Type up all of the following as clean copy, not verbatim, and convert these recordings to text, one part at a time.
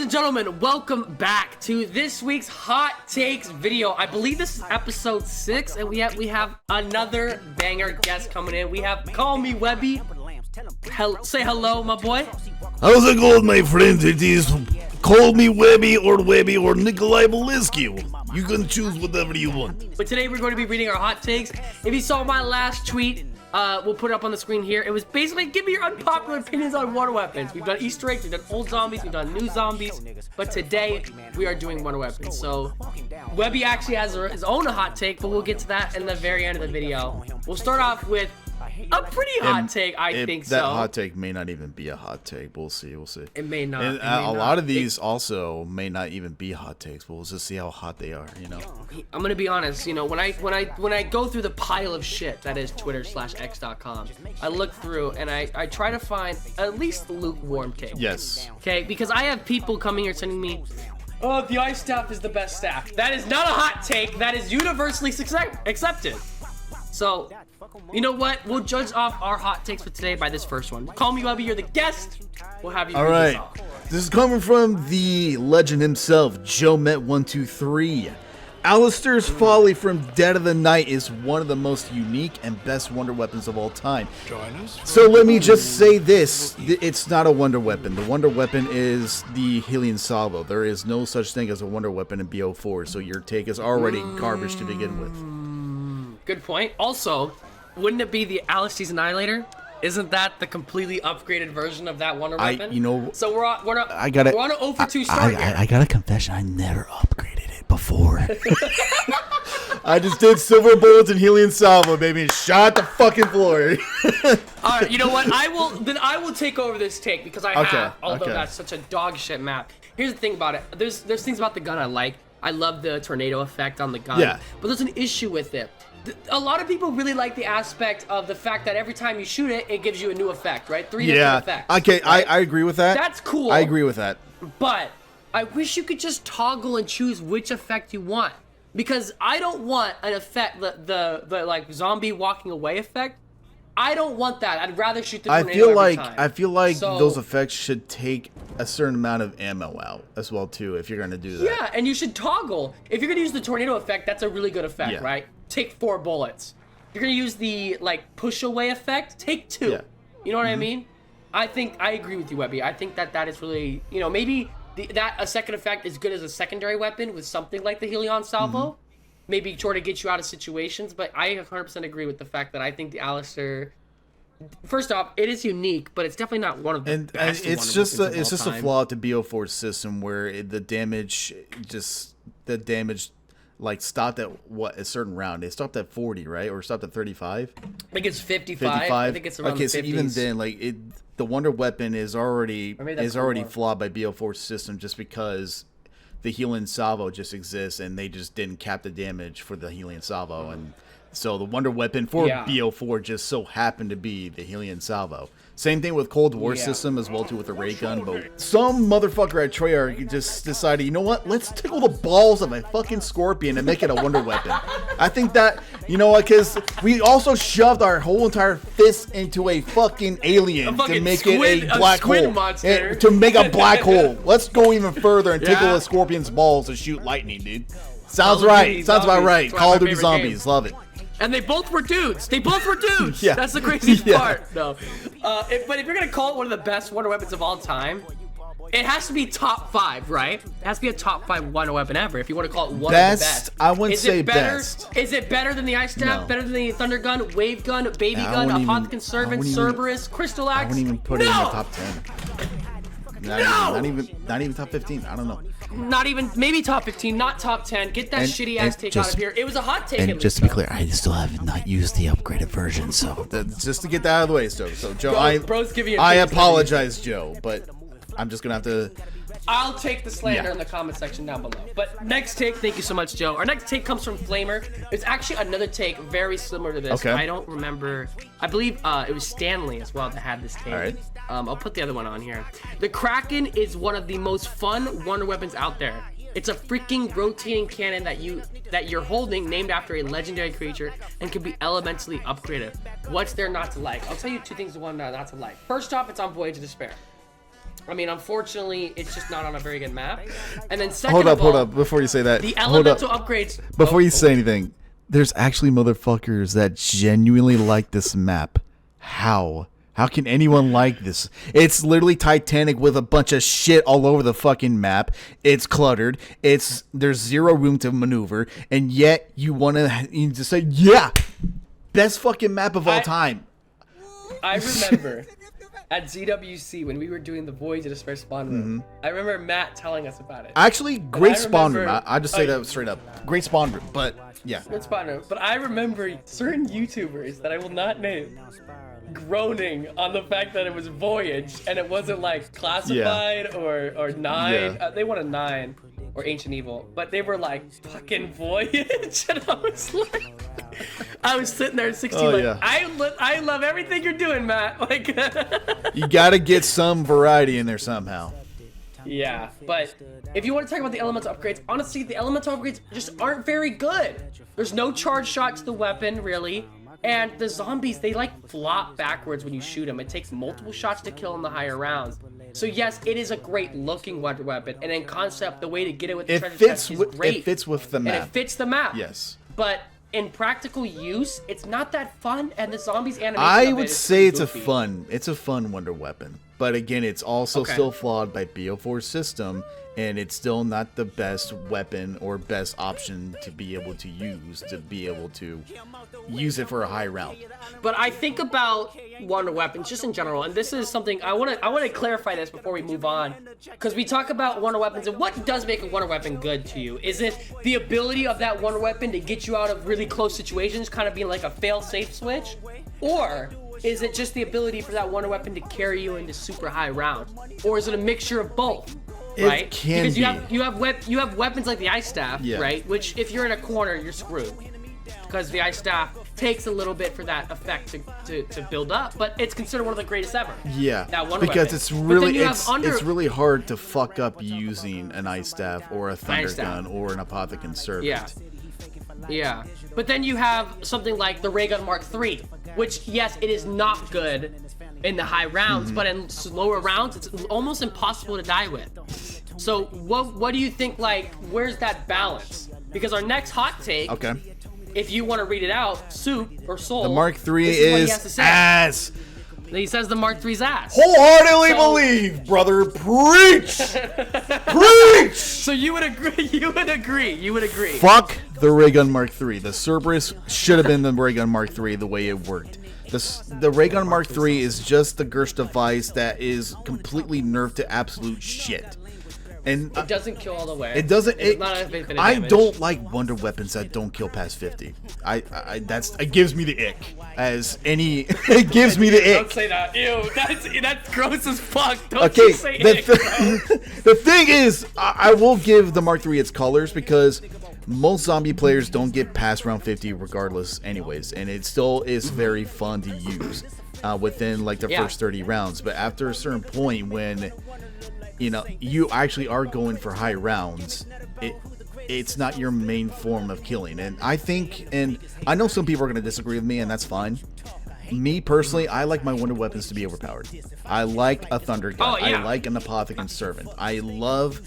and gentlemen, welcome back to this week's Hot Takes video. I believe this is episode 6, and we have another banger guest coming in. We have Call Me Webby. Say hello, my boy. How's it going, my friends? It is Call Me Webby or Nikolai Beliscu. You can choose whatever you want. But today we're going to be reading our hot takes. If you saw my last tweet, we'll put it up on the screen here. It was basically give me your unpopular opinions on wonder weapons. We've done Easter eggs, we've done old zombies, we've done new zombies, but today we are doing wonder weapons. So Webby actually has his own hot take, but we'll get to that in the very end of the video. We'll start off with a pretty hot take, I think so. That hot take may not even be a hot take. We'll see. It may not. And a lot of these also may not even be hot takes. But we'll just see how hot they are. You know. I'm gonna be honest. You know, when I go through the pile of shit that is Twitter/X.com, I look through and I try to find at least lukewarm takes. Yes. Okay, because I have people coming here sending me, "Oh, the ice staff is the best staff." That is not a hot take. That is universally accepted. So, you know what? We'll judge off our hot takes for today by this first one. Call Me Webby, you're the guest. We'll have you read this off. This is coming from the legend himself, Joe Met123. Alistair's Folly from Dead of the Night is one of the most unique and best wonder weapons of all time. So let me just say this. It's not a wonder weapon. The wonder weapon is the Helion Salvo. There is no such thing as a wonder weapon in BO4, so your take is already garbage to begin with. Good point. Also, wouldn't it be the Alistair's Annihilator? Isn't that the completely upgraded version of that wonder weapon? So we're on a 0 for 2 start here. I got a confession. I never upgraded it before. I just did silver bullets and Helion Salvo, baby, and shot the fucking floor. All right, you know what? I will take over this take because I have. Although that's such a dog shit map. Here's the thing about it. There's things about the gun I like. I love the tornado effect on the gun. Yeah. But there's an issue with it. A lot of people really like the aspect of the fact that every time you shoot it, it gives you a new effect, right? 3 different effects. Okay, right? I agree with that. That's cool. I agree with that. But I wish you could just toggle and choose which effect you want. Because I don't want an effect, the like zombie walking away effect. I don't want that. I'd rather shoot the tornado every time. I feel like those effects should take a certain amount of ammo out as well too, if you're gonna do that. Yeah, and you should toggle. If you're gonna use the tornado effect, that's a really good effect, right? Take 4 bullets. If you're gonna use the like push away effect, take 2. Yeah. You know what I mean? I agree with you, Webby. I think that is really, you know, maybe that a second effect is good as a secondary weapon with something like the Helion Salvo. Maybe try to get you out of situations, but I 100% agree with the fact that I think the Alistair, first off, it is unique, but it's definitely not one of the best. And it's just a flaw to BO4's system where the damage like stopped at a certain round. It stopped at 40, right? Or stopped at 35? I think it's 55. I think it's around the 50s. So even then, like the wonder weapon is already flawed by BO4's system just because the Helion Salvo just exists and they just didn't cap the damage for the Helion Salvo, and so the wonder weapon for BO4 just so happened to be the Helion Salvo. Same thing with Cold War system as well too with the ray gun, but some motherfucker at Treyarch just decided, you know what, let's tickle the balls of a fucking scorpion and make it a wonder weapon. I think that, you know what, because we also shoved our whole entire fist into a fucking alien to make it a black hole. To make a black hole. Let's go even further and tickle a scorpion's balls to shoot lightning, dude. Sounds right. Sounds about right. Call of Duty Zombies. Love it. And they both were dudes. Yeah. That's the craziest part. No. But if you're going to call it one of the best wonder weapons of all time, it has to be top 5, right? It has to be a top 5 wonder weapon ever if you want to call it one of the best. I wouldn't say best. Is it better than the Ice Staff? No. Better than the Thunder Gun, Wave Gun, Baby Gun, Apothicon Servant, Cerberus, Crystal Axe? I wouldn't even put it in the top 10. Not even top 15. I don't know. Not even, maybe top 15, not top 10. Get that shitty ass take out of here. It was a hot take. And just to be clear, I still have not used the upgraded version, so just to get that out of the way, so Joe, I apologize, Joe, but I'm just gonna have to. I'll take the slander in the comment section down below. But next take, thank you so much, Joe. Our next take comes from Flamer. It's actually another take very similar to this. Okay. I don't remember. I believe it was Stanley as well that had this take. All right. I'll put the other one on here. The Kraken is one of the most fun wonder weapons out there. It's a freaking rotating cannon that you're holding, named after a legendary creature, and can be elementally upgraded. What's there not to like? I'll tell you 2 things not to like. First off, it's on Voyage of Despair. I mean, unfortunately, it's just not on a very good map. And then second hold up, before you say that. The elemental upgrades. Before you say anything, there's actually motherfuckers that genuinely like this map. How? How can anyone like this? It's literally Titanic with a bunch of shit all over the fucking map. It's cluttered. There's zero room to maneuver, and yet you just say, yeah, best fucking map of all time. I remember at ZWC when we were doing the Voyage to Despair spawn room. I remember Matt telling us about it. Actually, great spawn room. I just say that straight up. Great spawn room, but yeah. Good spawn room. But I remember certain YouTubers that I will not name groaning on the fact that it was Voyage and it wasn't like Classified or 9. Yeah. They wanted 9 or Ancient Evil, but they were like fucking Voyage, and I was like, I was sitting there at 16 like, yeah. I love everything you're doing, Matt. Like, you gotta get some variety in there somehow. Yeah, but if you want to talk about the elemental upgrades, honestly, the elemental upgrades just aren't very good. There's no charge shot to the weapon, really. And the zombies, they like flop backwards when you shoot them. It takes multiple shots to kill in the higher rounds. So yes, it is a great looking wonder weapon. And in concept, the way to get it with the treasure chest is great. It fits with the map. And it fits the map. Yes. But in practical use, it's not that fun. And the zombies animation I would say it's goofy. It's a fun wonder weapon. But again, it's also still flawed by BO4's system, and it's still not the best weapon or best option to be able to use it for a high round. But I think about wonder weapons just in general, and this is something I want to clarify this before we move on, because we talk about wonder weapons and what does make a wonder weapon good to you. Is it the ability of that wonder weapon to get you out of really close situations, kind of being like a fail-safe switch, or is it just the ability for that wonder weapon to carry you into super high round, or is it a mixture of both? Right? It can because be. you have weapons like the ice staff, right? Which if you're in a corner, you're screwed, because the ice staff takes a little bit for that effect to build up, but it's considered one of the greatest ever. Yeah, that wonder because weapon. it's really hard to fuck up using an ice staff or a thunder gun or an apothecant servant. Yeah. But then you have something like the Ray Gun Mark III, which, yes, it is not good in the high rounds, but in slower rounds, it's almost impossible to die with. So what do you think, like, where's that balance? Because our next hot take, if you want to read it out, Soup or Soul, the Mark III is ass. He says the Mark III's ass. Wholeheartedly believe, brother. Preach! Preach! So you would agree. Fuck the Ray Gun Mark III. The Cerberus should have been the Ray Gun Mark III the way it worked. The Ray Gun Mark III is just the Gersh device that is completely nerfed to absolute shit. And it doesn't kill all the way. It doesn't. I damage. don't like wonder weapons that don't kill past 50. It gives me the ick. It gives me the ick. Don't say that. Ew, that's gross as fuck. Don't you say ick, bro. The thing is, I will give the Mark III its colors because most zombie players don't get past round 50 regardless, anyways, and it still is very fun to use within like the first 30 rounds. But after a certain point, when you actually are going for high rounds, it's not your main form of killing. And I know some people are going to disagree with me, and that's fine. Me personally, I like my wonder weapons to be overpowered. I like a thunder gun. I like an apothecant servant. I love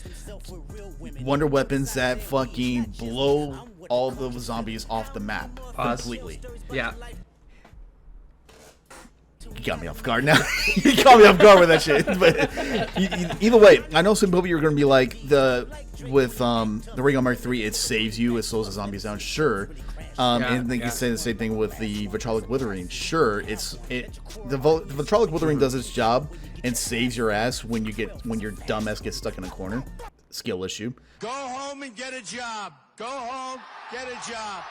wonder weapons that fucking blow all the zombies off the map completely. Yeah. You got me off guard now. You got me off guard with that shit. But either way, I know some people are going to be like, with the Ray Gun Mark III, it saves you, it slows the zombies down. Sure. And they can say the same thing with the Vitrolic Withering. Sure, the Vitrolic Withering does its job and saves your ass when your dumb ass gets stuck in a corner. Skill issue. Go home and get a job. Go home, get a job.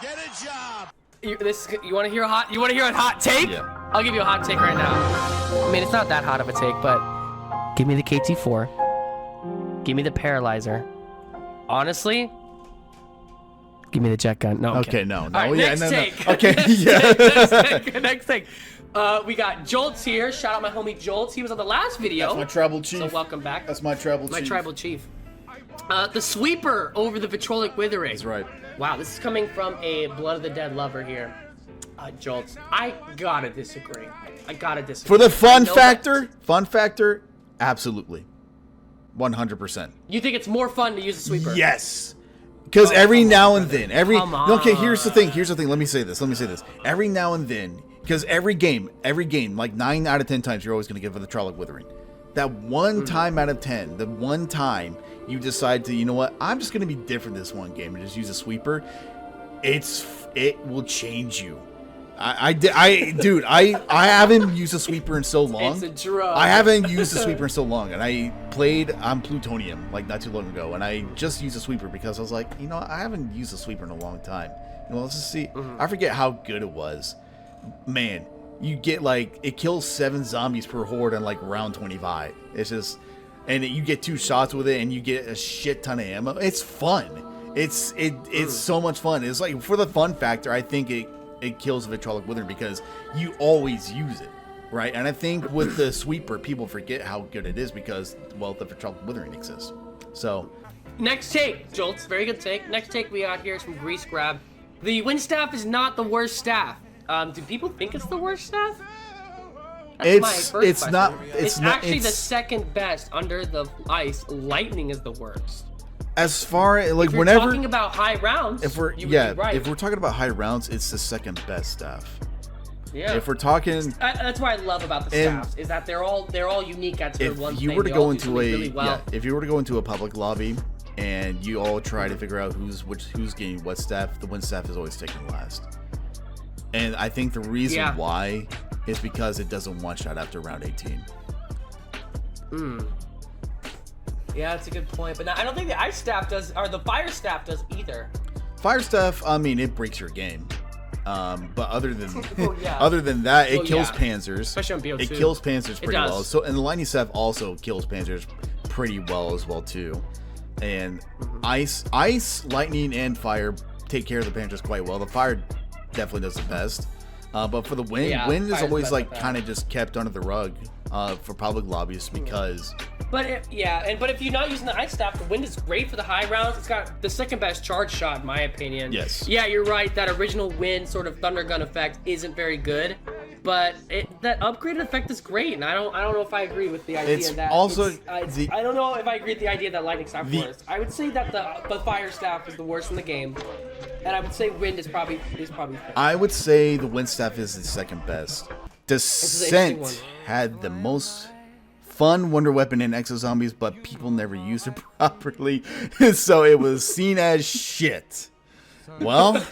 Get a job. You want to hear a hot take? Yeah. I'll give you a hot take right now. I mean, it's not that hot of a take, but give me the KT4. Give me the Paralyzer. Honestly, give me the jet gun. No. Okay, no. All right, next take. Okay, yeah. Next take. We got Jolts here. Shout out my homie Jolts. He was on the last video. That's my tribal chief. So welcome back. That's my tribal chief. My tribal chief. The sweeper over the Vitrolic Withering. That's right. Wow, this is coming from a Blood of the Dead lover here. Jolts, I gotta disagree. For the fun factor, Absolutely. 100%. You think it's more fun to use a sweeper? Yes. Because every now and then, okay, here's the thing. Let me say this. Every now and then, because every game, like 9 out of 10 times, you're always going to give it the Trolloc Withering. That one time out of 10, the one time you decide to, you know what, I'm just going to be different this one game and just use a sweeper, it will change you. I haven't used a sweeper in so long. It's a drug. I haven't used a sweeper in so long, and I played on Plutonium like not too long ago, and I just used a sweeper because I was like, you know, I haven't used a sweeper in a long time. You know, let's just see. I forget how good it was. Man, you get like it kills 7 zombies per horde on like round 25. It's just, and you get 2 shots with it, and you get a shit ton of ammo. It's fun. It's so much fun. It's like for the fun factor, I think it kills the Trolloc Withering because you always use it, right? And I think with the sweeper, people forget how good it is because, well, the Trolloc Withering exists. So, next take, Jolts, very good take. Next take we got here is from Grease Grab. The wind staff is not the worst staff. Do people think it's the worst staff? It's not. It's actually the second best under the ice. Lightning is the worst. As far as like if you're whenever talking about high rounds, if we're right. if we're talking about high rounds, it's the second best staff. Yeah. If we're talking, that's what I love about the staffs is that they're all unique at their one thing. If you were to go into if you were to go into a public lobby and you all try to figure out who's getting what staff, the wind staff is always taken last. And I think the reason why is because it doesn't one shot after round 18. Yeah, that's a good point. But I don't think the ice staff does, or the fire staff does either. Fire staff, I mean, it breaks your game. But other than that, it kills panzers. Especially on BO2. It kills panzers pretty well. So, and the lightning staff also kills panzers pretty well as well too. And ice, lightning, and fire take care of the panzers quite well. The fire definitely does the best. But for the wind is always like kind of just kept under the rug for public lobbies because. But if you're not using the ice staff, the wind is great for the high rounds. It's got the second best charge shot in my opinion. Yes. Yeah, you're right. That original wind sort of thunder gun effect isn't very good, but that upgraded effect is great. And I don't know if I agree with the idea I don't know if I agree with the idea that lightning staff is worse. I would say that the fire staff is the worst in the game, and I would say wind is probably. I would say the wind staff is the second best. Descent had the most fun wonder weapon in Exo Zombies, but people never used it properly, so it was seen as shit. Well,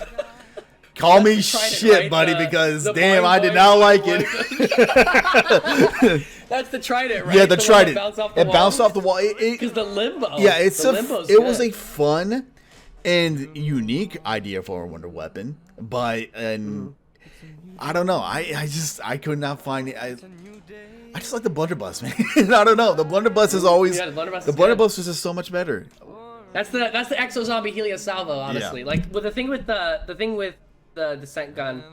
call me shit, buddy, because damn, I did not like it. That's the trident, right? Yeah, the trident. It bounced off the wall. Because the limbo. Yeah, it was a fun and unique idea for a wonder weapon, but I don't know. I could not find it. I just like the blunderbuss, man. I don't know. The blunderbuss is always the blunderbuss is just so much better. That's the Exo Zombie Helia Salvo, honestly. Like the thing with the descent gun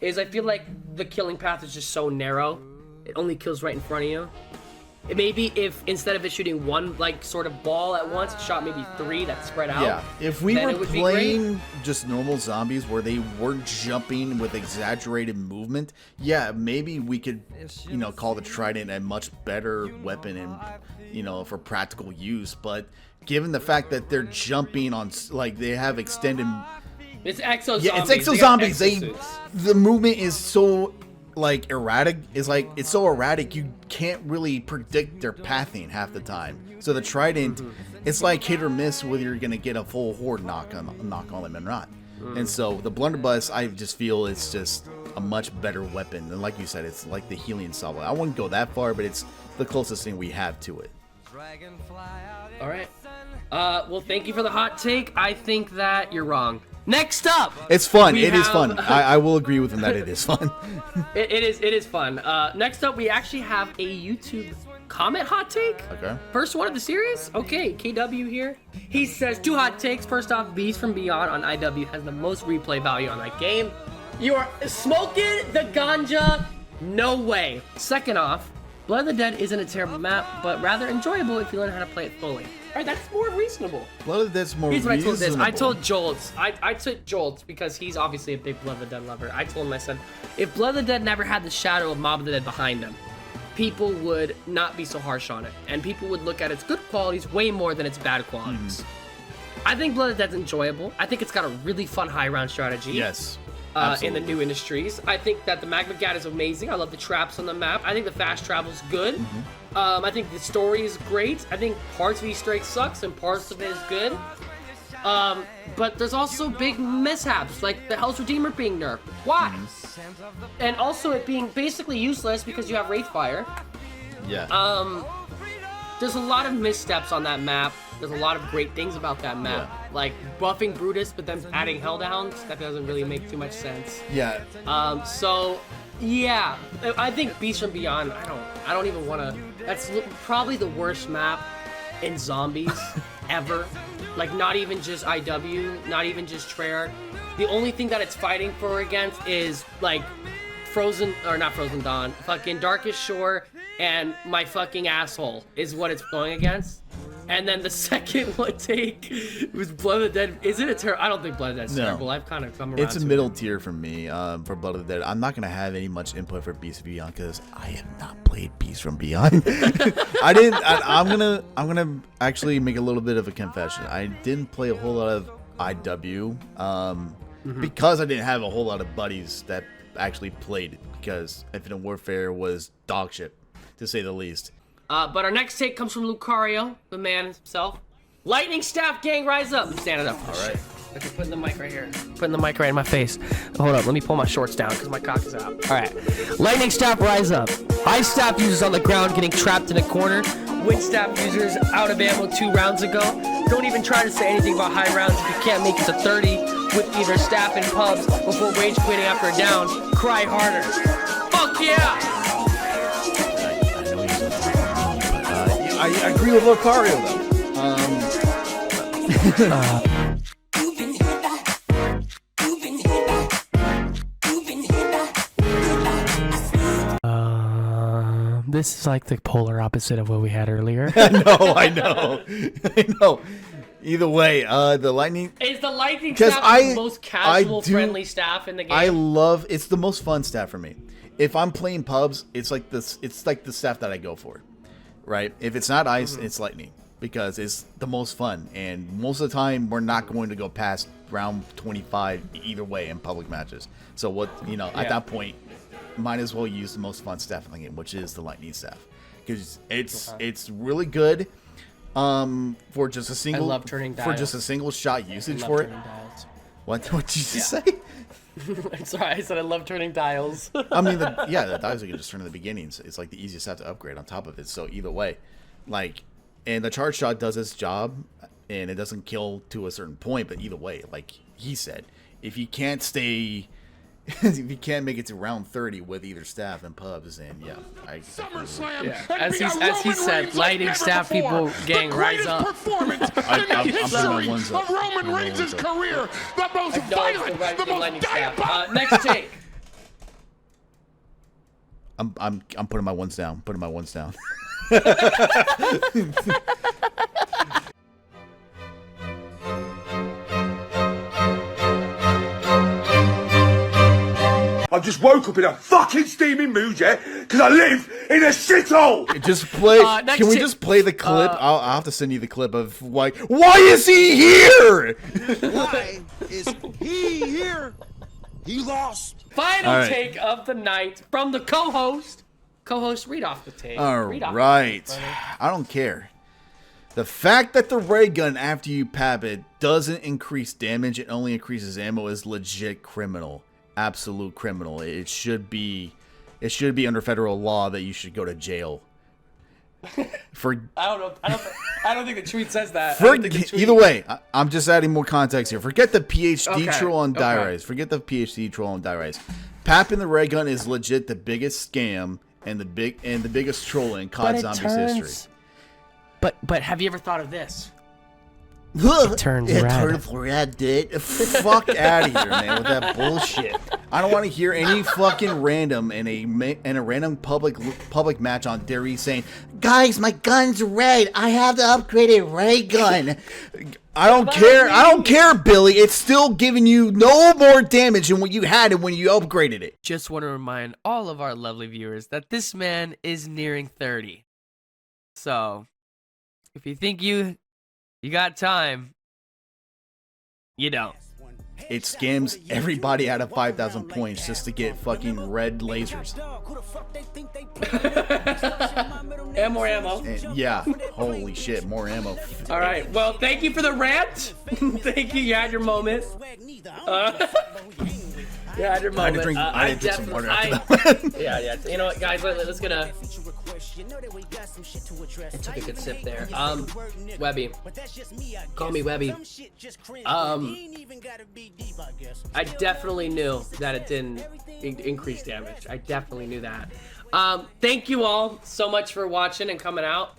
is I feel like the killing path is just so narrow. It only kills right in front of you. Maybe if instead of it shooting one like sort of ball at once, it shot maybe 3 that spread out. Yeah, if we were playing just normal zombies where they weren't jumping with exaggerated movement, yeah, maybe we could, call the trident a much better weapon and, for practical use. But given the fact that they're jumping on, like they have extended. It's Exo Zombies. Yeah, it's Exo Zombies. The movement is so. Like erratic is like it's so erratic you can't really predict their pathing half the time. So the trident, it's like hit or miss whether you're gonna get a full horde knock on them or not. And so the blunderbuss, I just feel it's just a much better weapon. And like you said, it's like the healing salvo. I wouldn't go that far, but it's the closest thing we have to it. All right. Well, thank you for the hot take. I think that you're wrong. Next up, it's fun. It is fun. I will agree with him that it is fun. It is fun. Next up, we actually have a YouTube comment hot take. Okay. First one of the series. Okay, KW here. He says 2 hot takes. First off, Beast from Beyond on IW has the most replay value on that game. You are smoking the ganja. No way. Second off, Blood of the Dead isn't a terrible map, but rather enjoyable if you learn how to play it fully. Alright, that's more reasonable. Blood of the Dead's more reasonable. Here's what I told this. I told Jolts. I took Jolts because he's obviously a big Blood of the Dead lover. I told him, I said, if Blood of the Dead never had the shadow of Mob of the Dead behind him, people would not be so harsh on it, and people would look at its good qualities way more than its bad qualities. I think Blood of the Dead's enjoyable. I think it's got a really fun high round strategy. Yes. In the new industries. I think that the Magma Gat is amazing. I love the traps on the map. I think the fast travel's good. I think the story is great. I think parts of Easter Egg sucks and parts of it is good. But there's also big mishaps, like the Hell's Redeemer being nerfed. Why? And also it being basically useless because you have Wraithfire. Yeah. There's a lot of missteps on that map. There's a lot of great things about that map. Like buffing Brutus, but then adding Helldowns. That doesn't really make too much sense. Yeah. So, yeah. I think Beast from Beyond, I don't even want to... That's probably the worst map in zombies ever. Like, not even just IW, not even just Treyarch. The only thing that it's fighting for against is, like, not Frozen Dawn, fucking Darkest Shore and my fucking asshole is what it's going against. And then the second one take was Blood of the Dead. Is it a terrible? I don't think Blood of the Dead's terrible. I've kind of come around. It's a middle tier for me for Blood of the Dead. I'm not gonna have any much input for Beast from Beyond because I have not played Beast from Beyond. I'm gonna actually make a little bit of a confession. I didn't play a whole lot of IW because I didn't have a whole lot of buddies that actually played it because Infinite Warfare was dog shit, to say the least. But our next take comes from Lucario, the man himself. Lightning Staff Gang, rise up! I'm standing up. All right. Okay, putting the mic right here. Putting the mic right in my face. Hold up, let me pull my shorts down because my cock is out. All right. Lightning Staff, rise up. Ice Staff users on the ground getting trapped in a corner. Wind Staff users out of ammo 2 rounds ago. Don't even try to say anything about high rounds if you can't make it to 30 with either staff and pubs before rage quitting after a down. Cry harder. Fuck yeah! I agree with Lucario though. This is like the polar opposite of what we had earlier. I know. Either way, the lightning is the lightning staff the most casual, friendly staff in the game. It's the most fun staff for me. If I'm playing pubs, it's like this. It's like the staff that I go for. Right? If it's not ice, it's lightning because it's the most fun. And most of the time, we're not going to go past round 25 either way in public matches. So at that point, might as well use the most fun staff in the game, which is the lightning staff, because it's really good for just a single. I love turning dials. For just a single shot usage for it. What did you just say? I'm sorry, I said I love turning dials. I mean, the dials you can just turn in the beginnings. It's like the easiest stuff to upgrade on top of it. So either way, and the charge shot does its job, and it doesn't kill to a certain point. But either way, like he said, if you can't stay, if you can't make it to round 30 with either staff and pubs, and as he said, lighting staff people gang rise up. I'm putting my ones up. Roman Reigns' career, the most violent, the most diabolical. Next take. I'm putting my ones down. Putting my ones down. I just woke up in a fucking steaming mood, yeah, because I live in a shithole. Just play. Can we just play the clip? I'll have to send you the clip of why is he here? Why is he here? He lost. Final take of the night from the co-host. Co-host, read off the take. All right. I don't care. The fact that the ray gun after you pap it doesn't increase damage, it only increases ammo, is legit criminal. Absolute criminal. It should be under federal law that you should go to jail. For I don't know. I don't think the tweet says that. Either way, I'm just adding more context here. Forget the PhD troll on Die-Rise. Forget the PhD troll on Die-Rise. Papping the ray gun is legit the biggest scam and the biggest troll in COD Zombies history. But have you ever thought of this? It turns red, dude. Fuck out of here, man, with that bullshit. I don't want to hear any fucking random in a random public match on Dairy saying, "Guys, my gun's red. I have the upgraded ray gun." I don't care. I don't care, Billy. It's still giving you no more damage than what you had and when you upgraded it. Just want to remind all of our lovely viewers that this man is nearing 30. So, if you think you got time, you don't. It scams everybody out of 5,000 points just to get fucking red lasers. And more ammo. And yeah, holy shit, more ammo. All right, well, thank you for the rant. Thank you. You had your moment. You had your moment. I had to drink some water after that. Yeah. You know what, guys? Let's get a. I took a good sip there. Webby. Call me Webby. I definitely knew that it didn't increase damage. I definitely knew that. Thank you all so much for watching and coming out.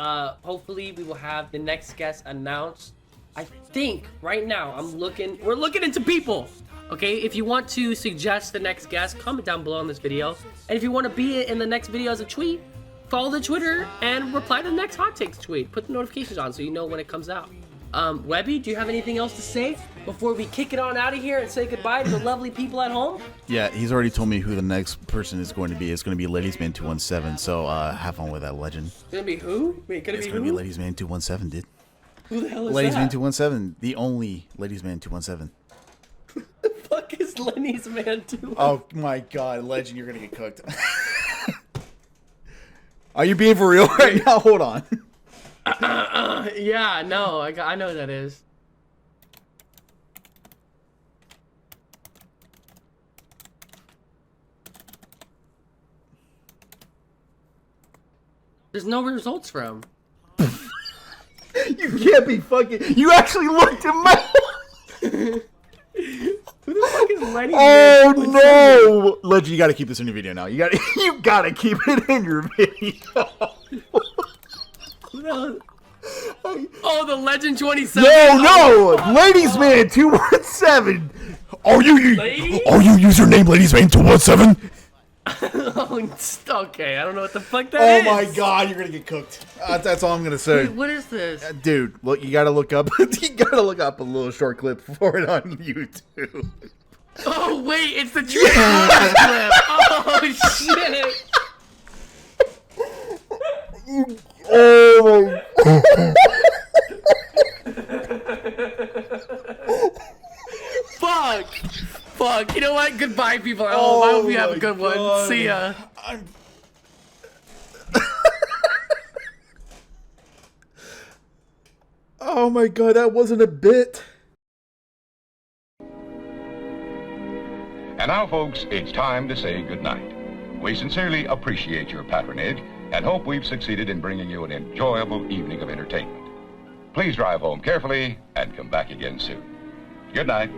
Hopefully we will have the next guest announced. I think right now we're looking into people. Okay, if you want to suggest the next guest, comment down below on this video. And if you want to be in the next video as a tweet, follow the Twitter and reply to the next Hot Takes tweet. Put the notifications on so you know when it comes out. Webby, do you have anything else to say before we kick it on out of here and say goodbye to the lovely people at home? Yeah, he's already told me who the next person is going to be. It's going to be LadiesMan217, so have fun with that, legend. It's going to be who? Wait, it's going to be LadiesMan217, dude. Who the hell is that? LadiesMan217, the only LadiesMan217. The fuck is Lenny's Man 2? Oh my god, legend, you're going to get cooked. Are you being for real right now? Hold on. Yeah, no, I know who that is. There's no results for him. You can't be fucking. You actually looked him up. Who the fuck is Lenny? Oh no, Legend, you gotta keep this in your video now. You gotta keep it in your video. Oh, the Legend 27. No, LadiesMan217. Are you username LadiesMan217? Okay, I don't know what the fuck that is. Oh my god, you're gonna get cooked. That's all I'm gonna say. Wait, what is this? Dude, look, you gotta look up. You gotta look up a little short clip for it on YouTube. Oh wait, it's the Transformers clip. Oh shit. Oh my. Fuck. You know what? Goodbye, people at home. I hope you have a good one. See ya. Oh my god, that wasn't a bit. And now, folks, it's time to say goodnight. We sincerely appreciate your patronage and hope we've succeeded in bringing you an enjoyable evening of entertainment. Please drive home carefully and come back again soon. Good night.